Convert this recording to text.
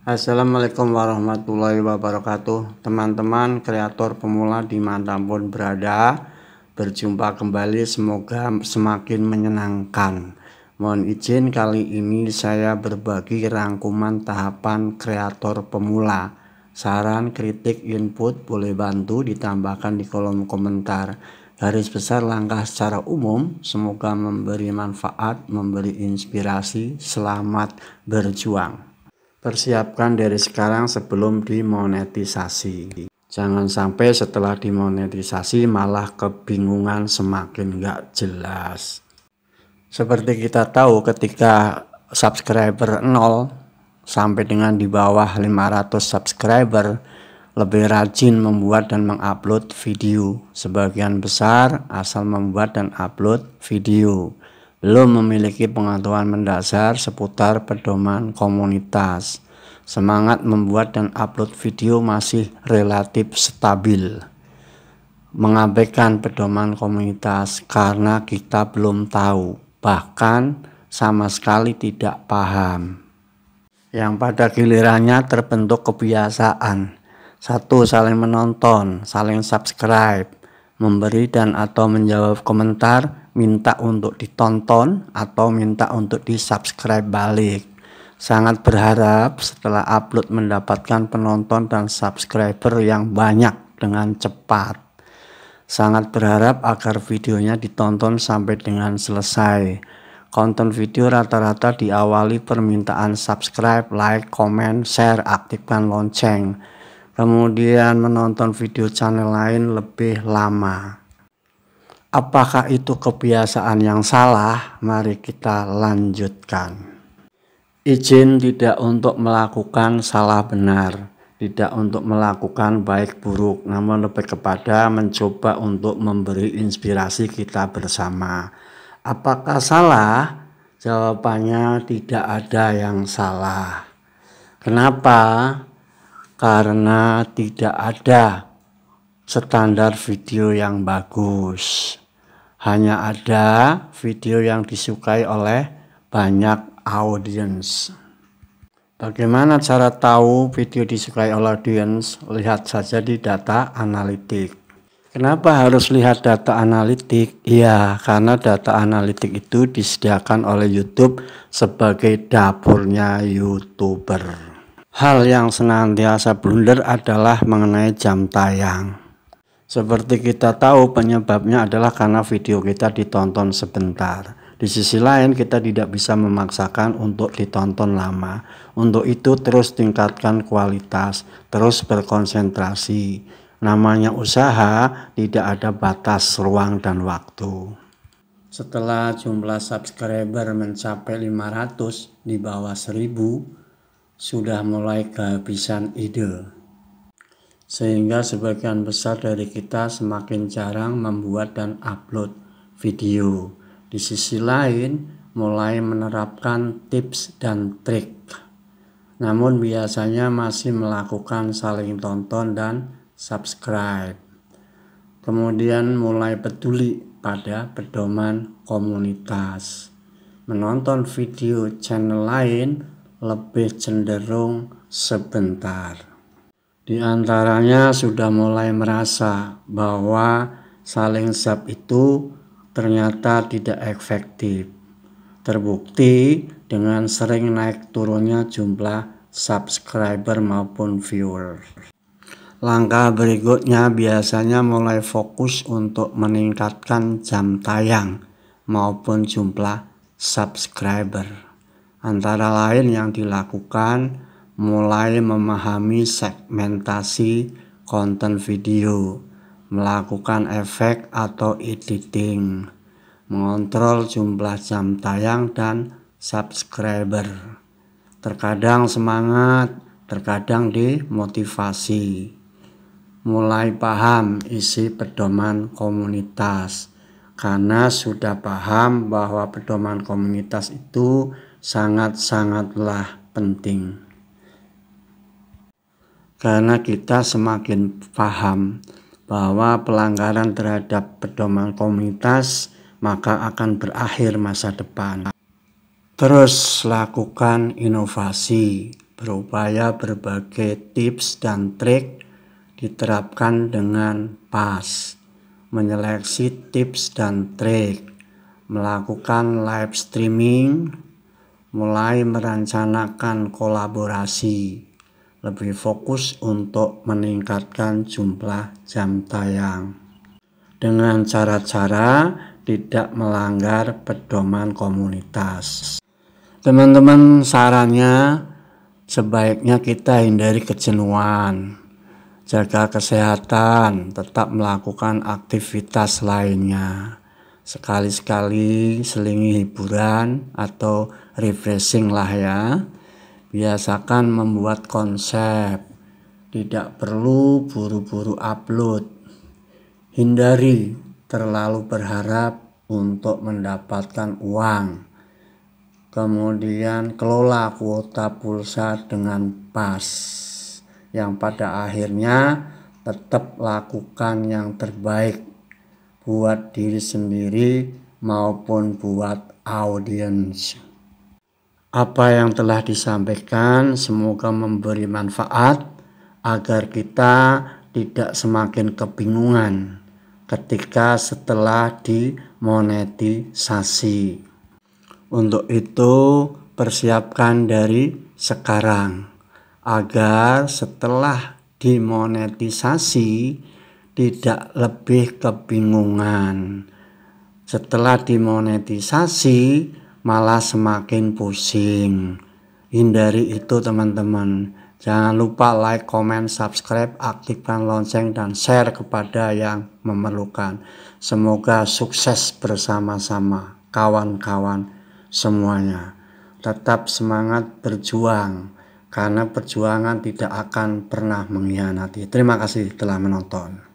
Assalamualaikum warahmatullahi wabarakatuh. Teman-teman kreator pemula dimanapun berada, berjumpa kembali, semoga semakin menyenangkan. Mohon izin kali ini saya berbagi rangkuman tahapan kreator pemula. Saran, kritik, input boleh bantu ditambahkan di kolom komentar. Garis besar langkah secara umum, semoga memberi manfaat, memberi inspirasi. Selamat berjuang. Persiapkan dari sekarang sebelum dimonetisasi. Jangan sampai setelah dimonetisasi malah kebingungan, semakin nggak jelas. Seperti kita tahu, ketika subscriber 0 sampai dengan di bawah 500 subscriber, lebih rajin membuat dan mengupload video. Sebagian besar asal membuat dan upload video, belum memiliki pengetahuan mendasar seputar pedoman komunitas. Semangat membuat dan upload video masih relatif stabil, mengabaikan pedoman komunitas karena kita belum tahu, bahkan sama sekali tidak paham. Yang pada gilirannya terbentuk kebiasaan. 1. Saling menonton, saling subscribe, memberi dan atau menjawab komentar, minta untuk ditonton atau minta untuk di-subscribe balik. Sangat berharap setelah upload mendapatkan penonton dan subscriber yang banyak dengan cepat. Sangat berharap agar videonya ditonton sampai dengan selesai. Konten video rata-rata diawali permintaan subscribe, like, komen, share, aktifkan lonceng. Kemudian menonton video channel lain lebih lama. Apakah itu kebiasaan yang salah? Mari kita lanjutkan. Izin tidak untuk melakukan salah benar, tidak untuk melakukan baik buruk, namun lebih kepada mencoba untuk memberi inspirasi kita bersama. Apakah salah? Jawabannya tidak ada yang salah. Kenapa? Karena tidak ada standar video yang bagus. Hanya ada video yang disukai oleh banyak audiens. Bagaimana cara tahu video disukai oleh audiens? Lihat saja di data analitik. Kenapa harus lihat data analitik? Ya, karena data analitik itu disediakan oleh YouTube sebagai dapurnya YouTuber. Hal yang senantiasa blunder adalah mengenai jam tayang. Seperti kita tahu, penyebabnya adalah karena video kita ditonton sebentar. Di sisi lain, kita tidak bisa memaksakan untuk ditonton lama. Untuk itu terus tingkatkan kualitas, terus berkonsentrasi. Namanya usaha, tidak ada batas ruang dan waktu. Setelah jumlah subscriber mencapai 500, di bawah 1000, sudah mulai kehabisan ide. Sehingga sebagian besar dari kita semakin jarang membuat dan upload video. Di sisi lain, mulai menerapkan tips dan trik, namun biasanya masih melakukan saling tonton dan subscribe. Kemudian mulai peduli pada pedoman komunitas. Menonton video channel lain lebih cenderung sebentar. Di antaranya sudah mulai merasa bahwa saling sub itu ternyata tidak efektif. Terbukti dengan sering naik turunnya jumlah subscriber maupun viewer. Langkah berikutnya biasanya mulai fokus untuk meningkatkan jam tayang maupun jumlah subscriber. Antara lain yang dilakukan, mulai memahami segmentasi konten video, melakukan efek atau editing, mengontrol jumlah jam tayang dan subscriber. Terkadang semangat, terkadang dimotivasi. Mulai paham isi pedoman komunitas, karena sudah paham bahwa pedoman komunitas itu sangat-sangatlah penting. Karena kita semakin paham bahwa pelanggaran terhadap pedoman komunitas maka akan berakhir masa depan. Terus lakukan inovasi, berupaya berbagai tips dan trik diterapkan dengan pas, menyeleksi tips dan trik, melakukan live streaming, mulai merencanakan kolaborasi, lebih fokus untuk meningkatkan jumlah jam tayang dengan cara-cara tidak melanggar pedoman komunitas. Teman-teman, sarannya sebaiknya kita hindari kejenuhan, jaga kesehatan, tetap melakukan aktivitas lainnya. Sekali-sekali selingi hiburan atau refreshing lah ya. Biasakan membuat konsep, tidak perlu buru-buru upload. Hindari terlalu berharap untuk mendapatkan uang. Kemudian kelola kuota pulsa dengan pas, yang pada akhirnya tetap lakukan yang terbaik buat diri sendiri maupun buat audiens. Apa yang telah disampaikan semoga memberi manfaat agar kita tidak semakin kebingungan ketika setelah dimonetisasi. Untuk itu persiapkan dari sekarang agar setelah dimonetisasi tidak lebih kebingungan. Setelah dimonetisasi malah semakin pusing. Hindari itu teman-teman. Jangan lupa like, comment, subscribe, aktifkan lonceng dan share kepada yang memerlukan. Semoga sukses bersama-sama kawan-kawan semuanya. Tetap semangat berjuang, karena perjuangan tidak akan pernah mengkhianati. Terima kasih telah menonton.